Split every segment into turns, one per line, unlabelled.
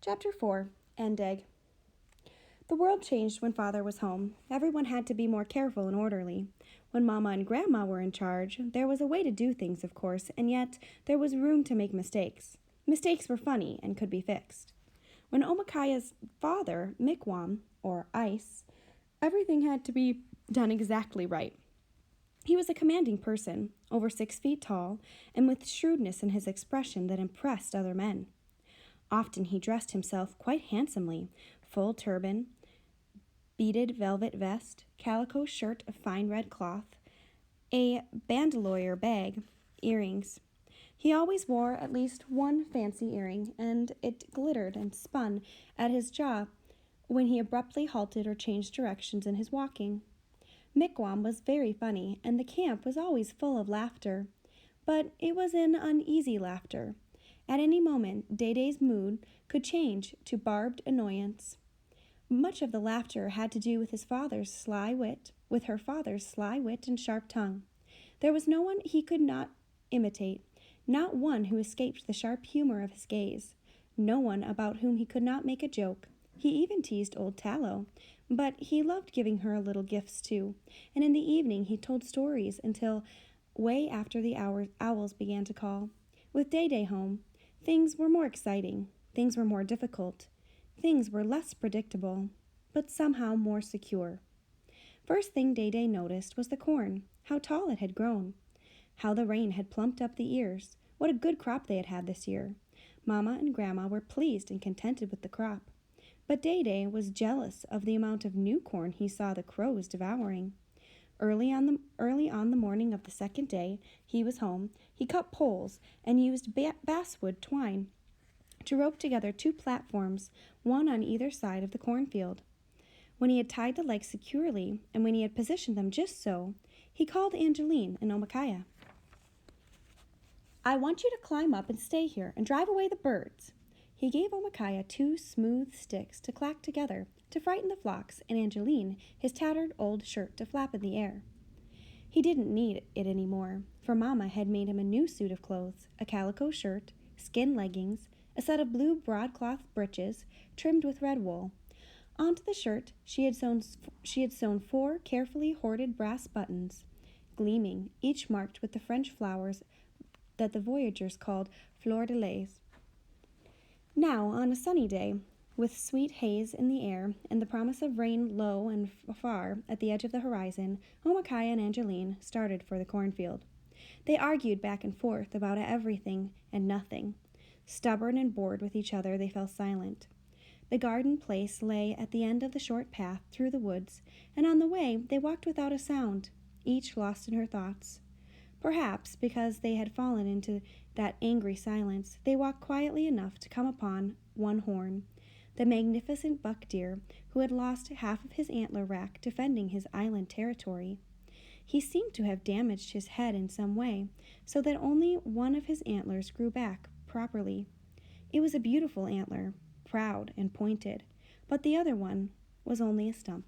Chapter 4. End Egg. The world changed when Father was home. Everyone had to be more careful and orderly. When Mama and Grandma were in charge, there was a way to do things, of course, and yet there was room to make mistakes. Mistakes were funny and could be fixed. When Omikaya's father, Mikwam, or Ice, everything had to be done exactly right. He was a commanding person, over 6 feet tall, and with shrewdness in his expression that impressed other men. Often he dressed himself quite handsomely, full turban, beaded velvet vest, calico shirt of fine red cloth, a bandolier bag, earrings. He always wore at least one fancy earring, and it glittered and spun at his jaw when he abruptly halted or changed directions in his walking. Mikwam was very funny, and the camp was always full of laughter, but it was an uneasy laughter. At any moment, Day-Day's mood could change to barbed annoyance. Much of the laughter had to do with her father's sly wit and sharp tongue. There was no one he could not imitate, not one who escaped the sharp humor of his gaze, no one about whom he could not make a joke. He even teased old Tallow, but he loved giving her little gifts too, and in the evening he told stories until way after the owls began to call. With Day-Day home, things were more exciting, things were more difficult, things were less predictable, but somehow more secure. First thing Day-Day noticed was the corn, how tall it had grown, how the rain had plumped up the ears, what a good crop they had had this year. Mama and Grandma were pleased and contented with the crop, but Day-Day was jealous of the amount of new corn he saw the crows devouring. Early on the morning of the second day he was home, he cut poles and used basswood twine to rope together 2 platforms, one on either side of the cornfield. When he had tied the legs securely, and when he had positioned them just so, he called Angeline and Omikaya. "I want you to climb up and stay here and drive away the birds." He gave Omikaya 2 smooth sticks to clack together to frighten the flocks, and Angeline his tattered old shirt to flap in the air. He didn't need it any more, for Mama had made him a new suit of clothes, a calico shirt, skin leggings, a set of blue broadcloth breeches trimmed with red wool. Onto the shirt she had sewn 4 carefully hoarded brass buttons, gleaming, each marked with the French flowers that the voyagers called fleurs de lis. Now, on a sunny day, with sweet haze in the air and the promise of rain low and far at the edge of the horizon, Omikaya and Angeline started for the cornfield. They argued back and forth about everything and nothing. Stubborn and bored with each other, they fell silent. The garden place lay at the end of the short path through the woods, and on the way they walked without a sound, each lost in her thoughts. Perhaps because they had fallen into that angry silence, they walked quietly enough to come upon One Horn, the magnificent buck deer who had lost half of his antler rack defending his island territory. He seemed to have damaged his head in some way, so that only one of his antlers grew back properly. It was a beautiful antler, proud and pointed, but the other one was only a stump.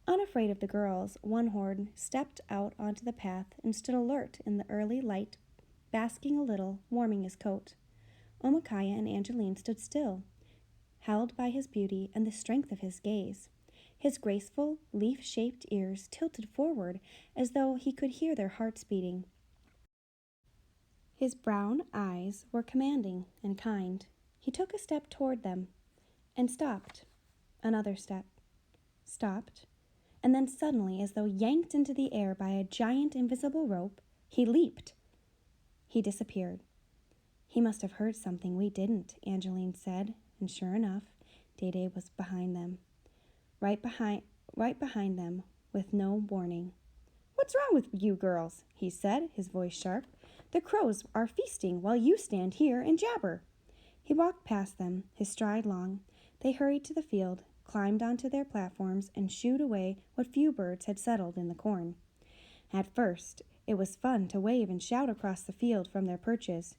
Unafraid of the girls, One Horn stepped out onto the path and stood alert in the early light, basking a little, warming his coat. Omikaya and Angeline stood still, held by his beauty and the strength of his gaze. His graceful, leaf-shaped ears tilted forward as though he could hear their hearts beating. His brown eyes were commanding and kind. He took a step toward them and stopped. Another step. Stopped. And then suddenly, as though yanked into the air by a giant invisible rope, he leaped. He disappeared. "He must have heard something we didn't," Angeline said, and sure enough, Day-Day was behind them. Right behind them, with no warning. "What's wrong with you girls?" he said, his voice sharp. "The crows are feasting while you stand here and jabber." He walked past them, his stride long. They hurried to the field, climbed onto their platforms, and shooed away what few birds had settled in the corn. At first, it was fun to wave and shout across the field from their perches.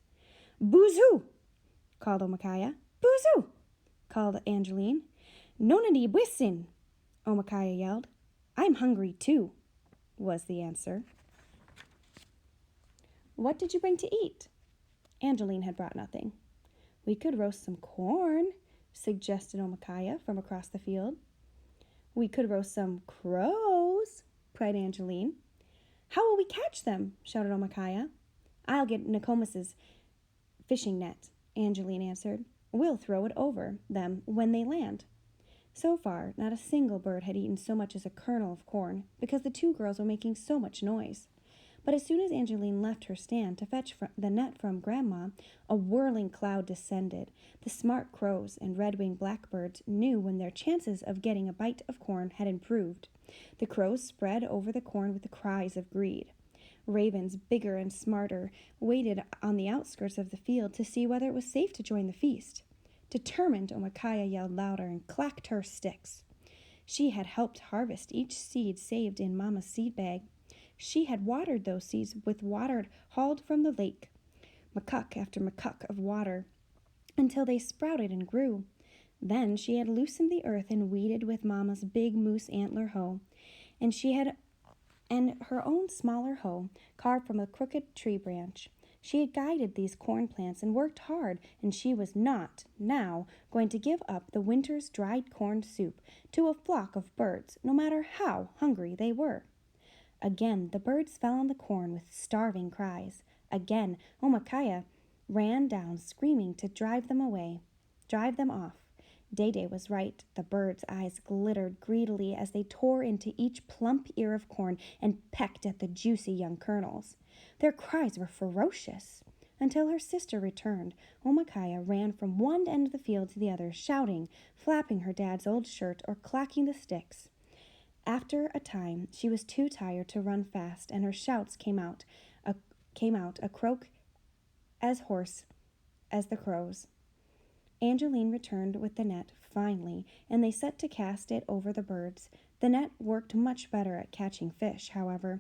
"Boozhoo!" called Omikaya. "Boozhoo!" called Angeline. "Nonady bwissin!" Omikaya yelled. "I'm hungry too," was the answer. "What did you bring to eat?" Angeline had brought nothing. We could roast some corn, suggested Omikaya from across the field. We could roast some crows, cried Angeline. How will we catch them? Shouted Omikaya. I'll get Nokomis's fishing net, Angeline answered. We'll throw it over them when they land. So far, not a single bird had eaten so much as a kernel of corn, because the two girls were making so much noise. But as soon as Angeline left her stand to fetch the net from Grandma, a whirling cloud descended. The smart crows and red-winged blackbirds knew when their chances of getting a bite of corn had improved. The crows spread over the corn with the cries of greed. Ravens, bigger and smarter, waited on the outskirts of the field to see whether it was safe to join the feast. Determined, Omikaya yelled louder and clacked her sticks. She had helped harvest each seed saved in Mama's seed bag. She had watered those seeds with water hauled from the lake, muck after muck of water, until they sprouted and grew. Then she had loosened the earth and weeded with Mama's big moose antler hoe, and her own smaller hoe carved from a crooked tree branch. She had guided these corn plants and worked hard, and she was not, now, going to give up the winter's dried corn soup to a flock of birds, no matter how hungry they were. Again the birds fell on the corn with starving cries. Again Omikaya ran down screaming to drive them off. Day was right. The birds' eyes glittered greedily as they tore into each plump ear of corn and pecked at the juicy young kernels. Their cries were ferocious. Until her sister returned, Omikaya ran from one end of the field to the other, shouting, flapping her dad's old shirt, or clacking the sticks. After a time, she was too tired to run fast, and her shouts came out a croak as hoarse as the crows. Angeline returned with the net, finally, and they set to cast it over the birds. The net worked much better at catching fish, however.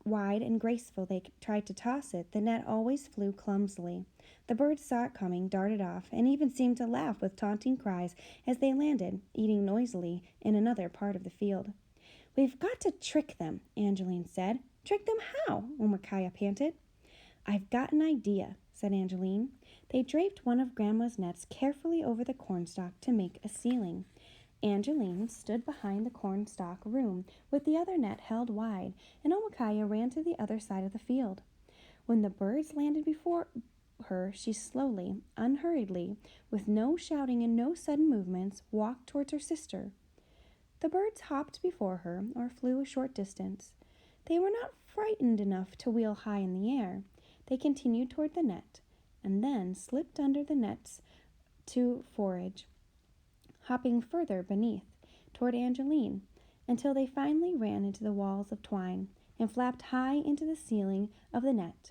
Wide and graceful they tried to toss it, the net always flew clumsily. The birds saw it coming, darted off, and even seemed to laugh with taunting cries as they landed, eating noisily, in another part of the field. We've got to trick them, Angeline said. Trick them how? Omikaya panted. I've got an idea, said Angeline. They draped one of Grandma's nets carefully over the cornstalk to make a ceiling. Angeline stood behind the cornstalk room with the other net held wide, and Omikaya ran to the other side of the field. When the birds landed before her, she slowly, unhurriedly, with no shouting and no sudden movements, walked towards her sister. The birds hopped before her or flew a short distance. They were not frightened enough to wheel high in the air. They continued toward the net, and then slipped under the nets to forage, hopping further beneath, toward Angeline, until they finally ran into the walls of twine and flapped high into the ceiling of the net.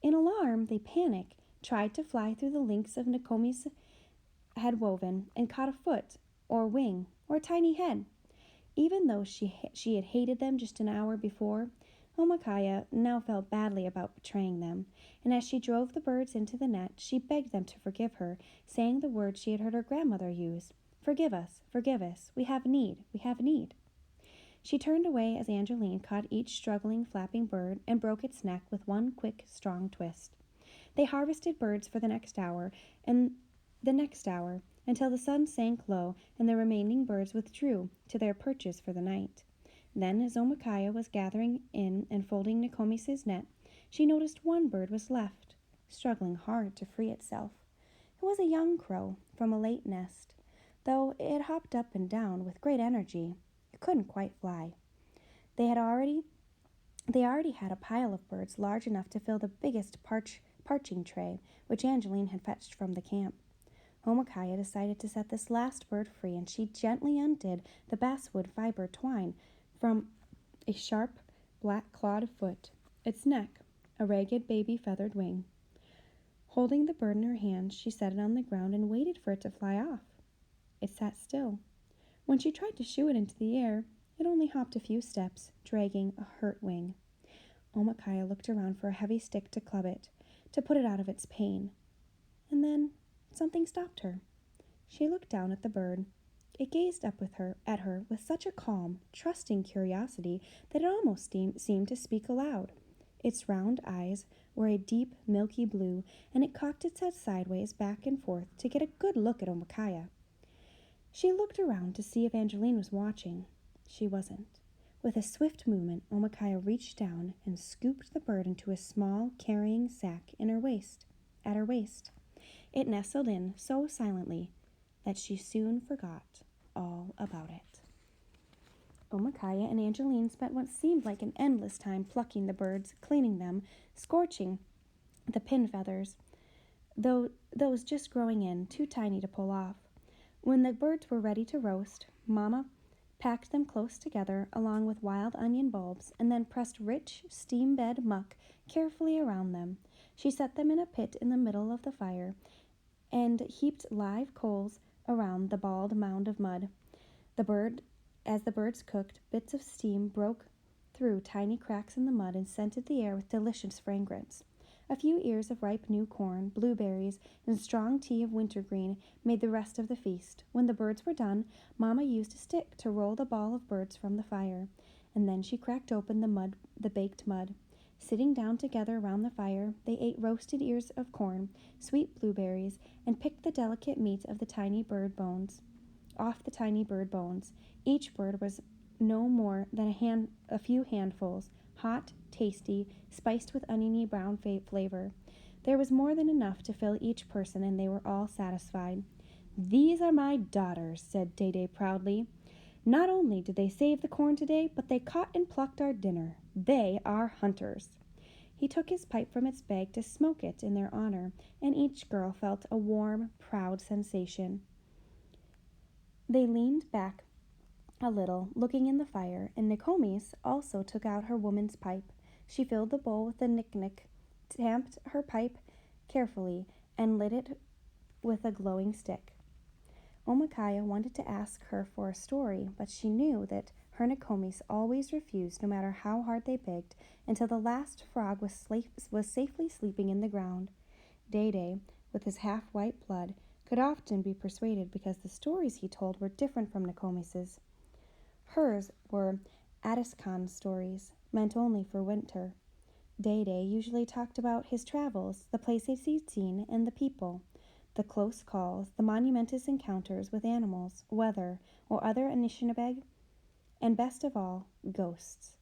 In alarm, they panicked, tried to fly through the links of Nokomis had woven, and caught a foot, or wing, or a tiny head. Even though she had hated them just an hour before, Omikaya now felt badly about betraying them, and as she drove the birds into the net, she begged them to forgive her, saying the words she had heard her grandmother use. Forgive us, we have need, we have need. She turned away as Angeline caught each struggling, flapping bird and broke its neck with one quick, strong twist. They harvested birds for the next hour, and the next hour, until the sun sank low and the remaining birds withdrew to their perches for the night. Then, as Omikaya was gathering in and folding Nokomis's net, she noticed one bird was left, struggling hard to free itself. It was a young crow from a late nest. Though it hopped up and down with great energy, it couldn't quite fly. They already had a pile of birds large enough to fill the biggest parching tray, which Angeline had fetched from the camp. Omikaya decided to set this last bird free, and she gently undid the basswood fiber twine from a sharp, black-clawed foot, its neck, a ragged baby feathered wing. Holding the bird in her hands, she set it on the ground and waited for it to fly off. It sat still. When she tried to shoo it into the air, it only hopped a few steps, dragging a hurt wing. Omikaya looked around for a heavy stick to club it, to put it out of its pain. And then something stopped her. She looked down at the bird. It gazed up at her with such a calm, trusting curiosity that it almost seemed to speak aloud. Its round eyes were a deep, milky blue, and it cocked its head sideways back and forth to get a good look at Omicaya. She looked around to see if Angeline was watching. She wasn't. With a swift movement, Omicaya reached down and scooped the bird into a small carrying sack at her waist. It nestled in so silently that she soon forgot all about it. Omicaya and Angeline spent what seemed like an endless time plucking the birds, cleaning them, scorching the pin feathers, though those just growing in, too tiny to pull off. When the birds were ready to roast, Mama packed them close together along with wild onion bulbs and then pressed rich steam bed muck carefully around them. She set them in a pit in the middle of the fire and heaped live coals around the bald mound of mud. As the birds cooked, bits of steam broke through tiny cracks in the mud and scented the air with delicious fragrance. A few ears of ripe new corn, blueberries, and strong tea of wintergreen made the rest of the feast. When the birds were done, Mama used a stick to roll the ball of birds from the fire, and then she cracked open the baked mud. Sitting down together around the fire, they ate roasted ears of corn, sweet blueberries, and picked the delicate meat of the tiny bird bones. Off the tiny bird bones. Each bird was no more than a few handfuls, hot, tasty, spiced with oniony brown flavor. There was more than enough to fill each person, and they were all satisfied. "These are my daughters," said Day proudly. "Not only did they save the corn today, but they caught and plucked our dinner. They are hunters." He took his pipe from its bag to smoke it in their honor, and each girl felt a warm, proud sensation. They leaned back a little, looking in the fire, and Nokomis also took out her woman's pipe. She filled the bowl with the nick, tamped her pipe carefully, and lit it with a glowing stick. Omicaya wanted to ask her for a story, but she knew that her Nokomis always refused, no matter how hard they begged, until the last frog was safely sleeping in the ground. Day, with his half-white blood, could often be persuaded because the stories he told were different from Nokomis's. Hers were Addiscan stories, meant only for winter. Day usually talked about his travels, the places he'd seen, and the people, the close calls, the monumentous encounters with animals, weather, or other Anishinabeg, and best of all, ghosts.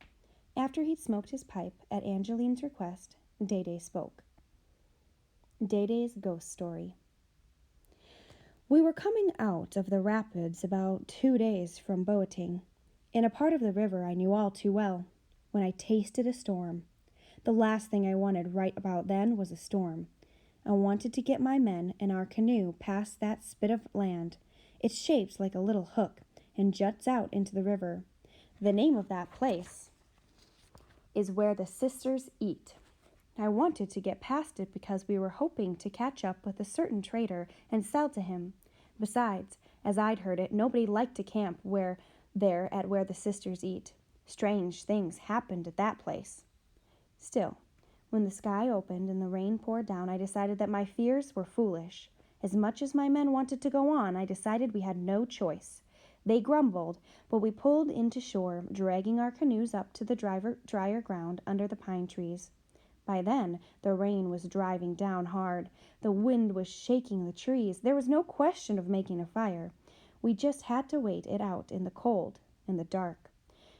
After he'd smoked his pipe, at Angeline's request, Day spoke. Day's ghost story. We were coming out of the rapids about 2 days from Boating, in a part of the river I knew all too well, when I tasted a storm. The last thing I wanted right about then was a storm. I wanted to get my men and our canoe past that spit of land. It's shaped like a little hook and juts out into the river. The name of that place is Where the Sisters Eat. I wanted to get past it because we were hoping to catch up with a certain trader and sell to him. Besides, as I'd heard it, nobody liked to camp where the Sisters Eat. Strange things happened at that place. Still, when the sky opened and the rain poured down, I decided that my fears were foolish. As much as my men wanted to go on, I decided we had no choice. They grumbled, but we pulled into shore, dragging our canoes up to the drier ground under the pine trees. By then, the rain was driving down hard. The wind was shaking the trees. There was no question of making a fire. We just had to wait it out in the cold and the dark.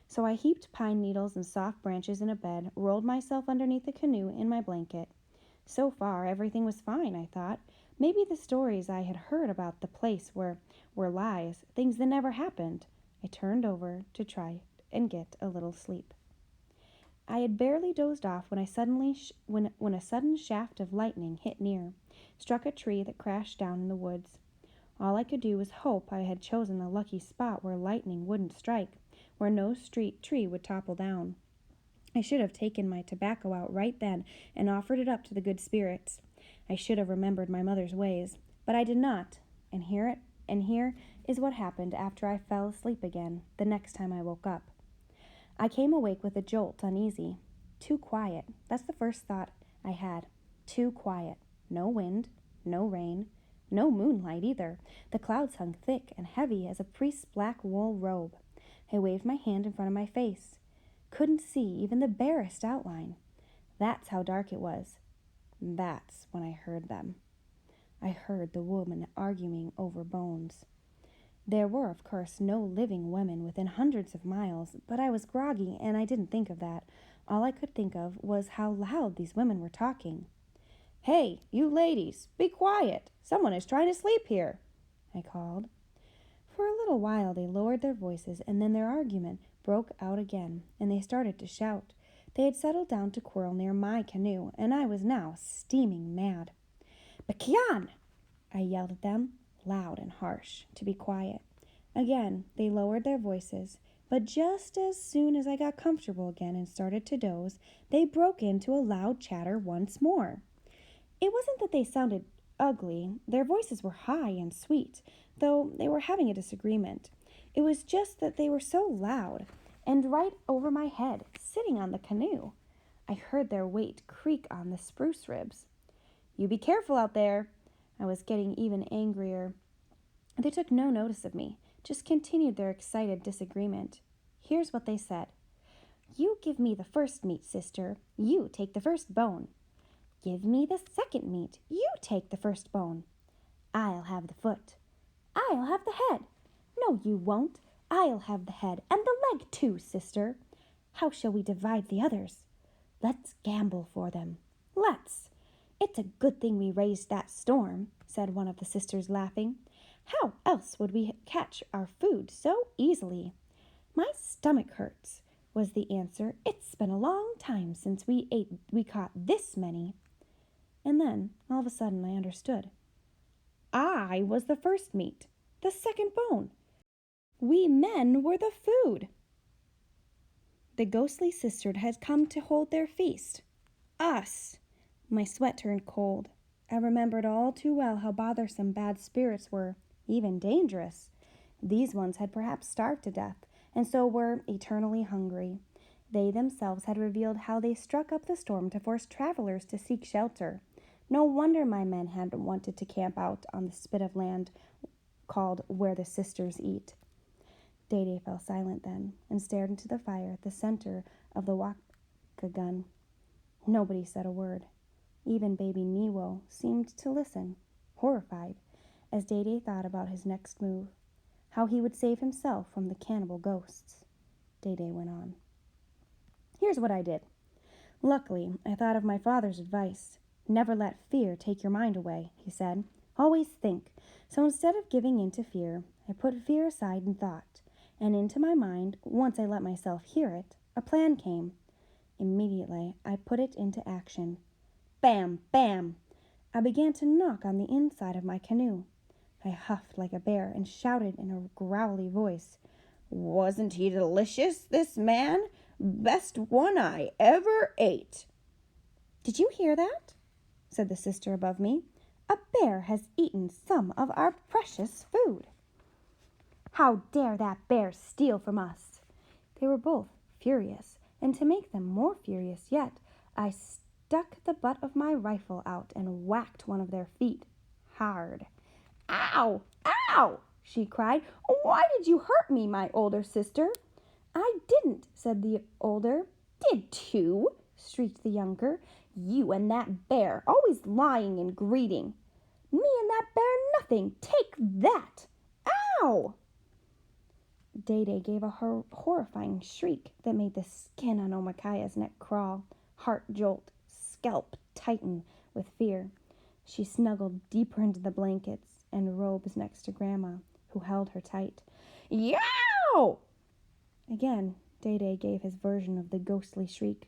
So I heaped pine needles and soft branches in a bed, rolled myself underneath the canoe in my blanket. So far, everything was fine, I thought. Maybe the stories I had heard about the place were lies, things that never happened. I turned over to try and get a little sleep. I had barely dozed off when when a sudden shaft of lightning hit near, struck a tree that crashed down in the woods. All I could do was hope I had chosen a lucky spot where lightning wouldn't strike, where no tree would topple down. I should have taken my tobacco out right then and offered it up to the good spirits. I should have remembered my mother's ways, but I did not, and here is what happened after I fell asleep again, the next time I woke up. I came awake with a jolt, uneasy. Too quiet. That's the first thought I had. Too quiet. No wind, no rain, no moonlight either. The clouds hung thick and heavy as a priest's black wool robe. I waved my hand in front of my face. Couldn't see even the barest outline. That's how dark it was. That's when I heard them. I heard the women arguing over bones. There were, of course, no living women within hundreds of miles, but I was groggy and I didn't think of that. All I could think of was how loud these women were talking. "Hey, you ladies, be quiet. Someone is trying to sleep here," I called. For a little while they lowered their voices, and then their argument broke out again, and they started to shout. They had settled down to quarrel near my canoe, and I was now steaming mad. "Bakian!" I yelled at them, loud and harsh, to be quiet. Again they lowered their voices, but just as soon as I got comfortable again and started to doze, they broke into a loud chatter once more. It wasn't that they sounded ugly. Their voices were high and sweet, though they were having a disagreement. It was just that they were so loud, and right over my head, sitting on the canoe. I heard their weight creak on the spruce ribs. "You be careful out there." I was getting even angrier. They took no notice of me, just continued their excited disagreement. Here's what they said. "You give me the first meat, sister. You take the first bone. Give me the second meat. You take the first bone. I'll have the foot. I'll have the head. No, you won't. I'll have the head and the leg too, sister. How shall we divide the others? Let's gamble for them. Let's. It's a good thing we raised that storm," said one of the sisters, laughing. "How else would we catch our food so easily?" "My stomach hurts," was the answer. "It's been a long time since we caught this many." And then, all of a sudden, I understood. I was the first meat, the second bone. We men were the food. The ghostly sister had come to hold their feast. Us. My sweat turned cold. I remembered all too well how bothersome bad spirits were, even dangerous. These ones had perhaps starved to death, and so were eternally hungry. They themselves had revealed how they struck up the storm to force travelers to seek shelter. No wonder my men had wanted to camp out on the spit of land called Where the Sisters Eat. Day fell silent then, and stared into the fire at the center of the Wakagun. Nobody said a word. Even baby Niwo seemed to listen, horrified, as Day thought about his next move, how he would save himself from the cannibal ghosts. Day went on. "Here's what I did. Luckily, I thought of my father's advice. Never let fear take your mind away," he said. "Always think." So instead of giving in to fear, I put fear aside and thought, and into my mind, once I let myself hear it, a plan came. Immediately, I put it into action. Bam, bam! I began to knock on the inside of my canoe. I huffed like a bear and shouted in a growly voice, "Wasn't he delicious, this man? Best one I ever ate." "Did you hear that?" said the sister above me. "A bear has eaten some of our precious food." "How dare that bear steal from us?" They were both furious, and to make them more furious yet, I stuck the butt of my rifle out and whacked one of their feet hard. "Ow! Ow!" she cried. "Why did you hurt me, my older sister?" "I didn't," said the older. "Did too," shrieked the younger. "You and that bear, always lying and greeting." "Me and that bear nothing. Take that. Ow!" Day gave a horrifying shriek that made the skin on Omakaya's neck crawl, heart jolt, scalp tighten with fear. She snuggled deeper into the blankets and robes next to Grandma, who held her tight. "Yow!" Again, Day gave his version of the ghostly shriek.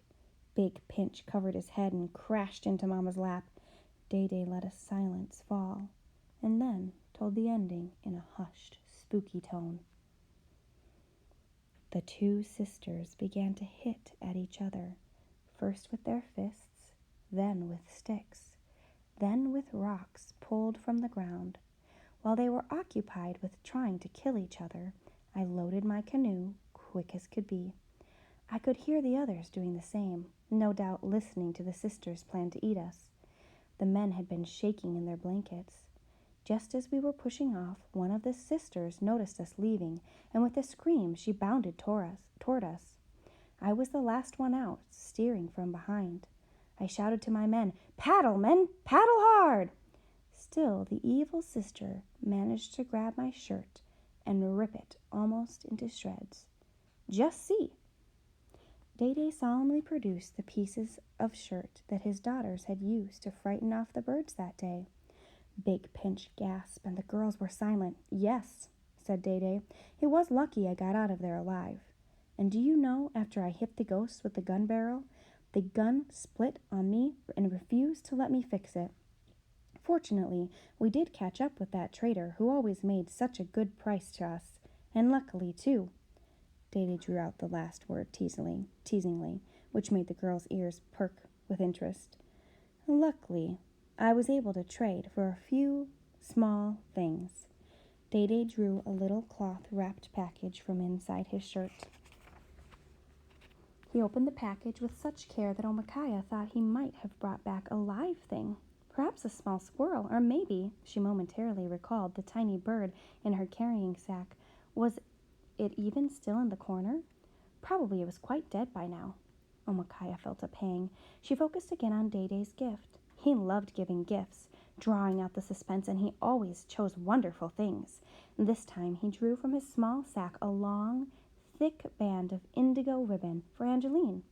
Big Pinch covered his head and crashed into Mama's lap. Day let a silence fall, and then told the ending in a hushed, spooky tone. The two sisters began to hit at each other, first with their fists, then with sticks, then with rocks pulled from the ground. While they were occupied with trying to kill each other, I loaded my canoe, quick as could be. I could hear the others doing the same, no doubt listening to the sisters' plan to eat us. The men had been shaking in their blankets. Just as we were pushing off, one of the sisters noticed us leaving, and with a scream she bounded toward us. I was the last one out, steering from behind. I shouted to my men, "Paddle, men, paddle hard!" Still, the evil sister managed to grab my shirt and rip it almost into shreds. "Just see." Day solemnly produced the pieces of shirt that his daughters had used to frighten off the birds that day. Big Pinch gasped, and the girls were silent. "Yes," said Day, "it was lucky I got out of there alive. And do you know, after I hit the ghost with the gun barrel, the gun split on me and refused to let me fix it. Fortunately, we did catch up with that trader who always made such a good price to us, and luckily, too." Day drew out the last word teasingly, which made the girl's ears perk with interest. "Luckily, I was able to trade for a few small things." Day drew a little cloth-wrapped package from inside his shirt. He opened the package with such care that Omikaya thought he might have brought back a live thing. Perhaps a small squirrel, or maybe, she momentarily recalled the tiny bird in her carrying sack. Was it even still in the corner? Probably it was quite dead by now. Omikaya felt a pang. She focused again on Day's gift. He loved giving gifts, drawing out the suspense, and he always chose wonderful things. This time he drew from his small sack a long, thick band of indigo ribbon for Angeline.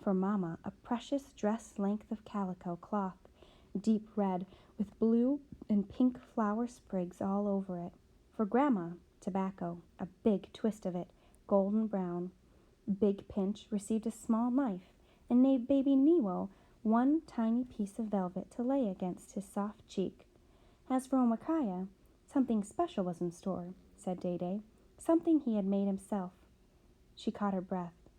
For Mama, a precious dress length of calico cloth, deep red, with blue and pink flower sprigs all over it. For Grandma, tobacco, a big twist of it, golden brown. Big Pinch received a small knife, and baby Nemo one tiny piece of velvet to lay against his soft cheek. As for Omikaya, something special was in store, said Day, something he had made himself. She caught her breath.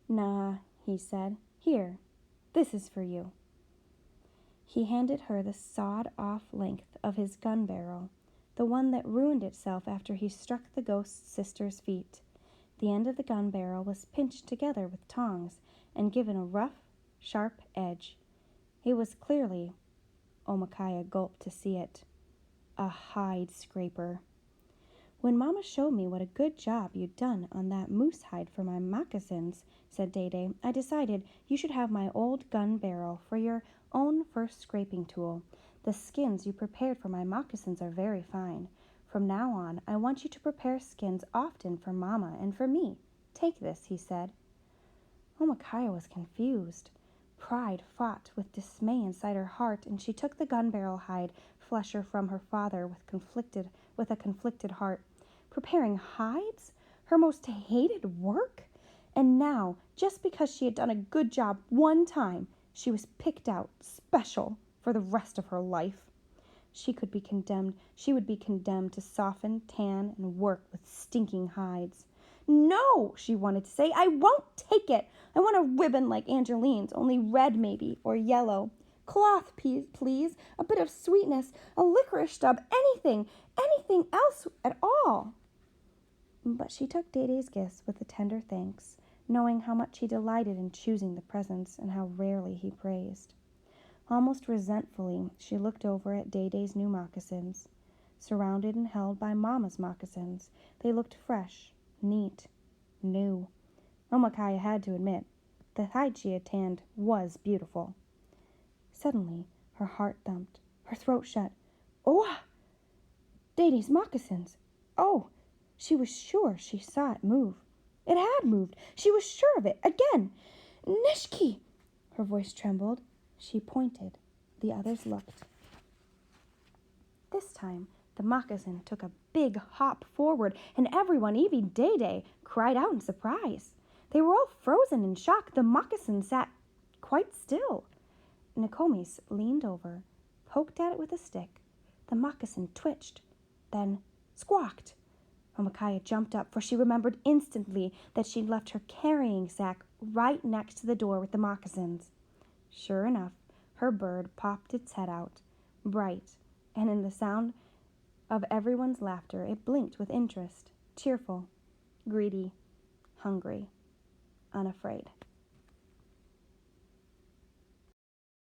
"Nah," he said. "Here, this is for you." He handed her the sawed-off length of his gun barrel, the one that ruined itself after he struck the ghost's sister's feet. The end of the gun barrel was pinched together with tongs and given a rough, sharp edge. It was clearly, Omikaya gulped to see it, a hide scraper. "When Mama showed me what a good job you'd done on that moose hide for my moccasins," said Day, "I decided you should have my old gun barrel for your own first scraping tool. The skins you prepared for my moccasins are very fine. From now on, I want you to prepare skins often for Mama and for me. Take this," he said. Omikaya was confused. Pride fought with dismay inside her heart, and she took the gun barrel hide flesher from her father with a conflicted heart. Preparing hides? Her most hated work? And now, just because she had done a good job one time, she was picked out special for the rest of her life. She would be condemned to soften, tan, and work with stinking hides. "No," she wanted to say, "I won't take it. I want a ribbon like Angeline's, only red maybe, or yellow. Cloth, please, a bit of sweetness, a licorice stub, anything else at all." But she took Day's gifts with a tender thanks, knowing how much he delighted in choosing the presents and how rarely he praised. Almost resentfully, she looked over at Day's new moccasins. Surrounded and held by Mama's moccasins, they looked fresh, neat, new. Omikaya had to admit, the hide she had tanned was beautiful. Suddenly, her heart thumped, her throat shut. "Oh! Day's moccasins! Oh!" She was sure she saw it move. It had moved. She was sure of it. Again. "Nishki!" Her voice trembled. She pointed. The others looked. This time, the moccasin took a big hop forward, and everyone, even Day, cried out in surprise. They were all frozen in shock. The moccasin sat quite still. Nokomis leaned over, poked at it with a stick. The moccasin twitched, then squawked. Omikaya jumped up, for she remembered instantly that she'd left her carrying sack right next to the door with the moccasins. Sure enough, her bird popped its head out, bright, and in the sound of everyone's laughter, it blinked with interest, cheerful, greedy, hungry, unafraid.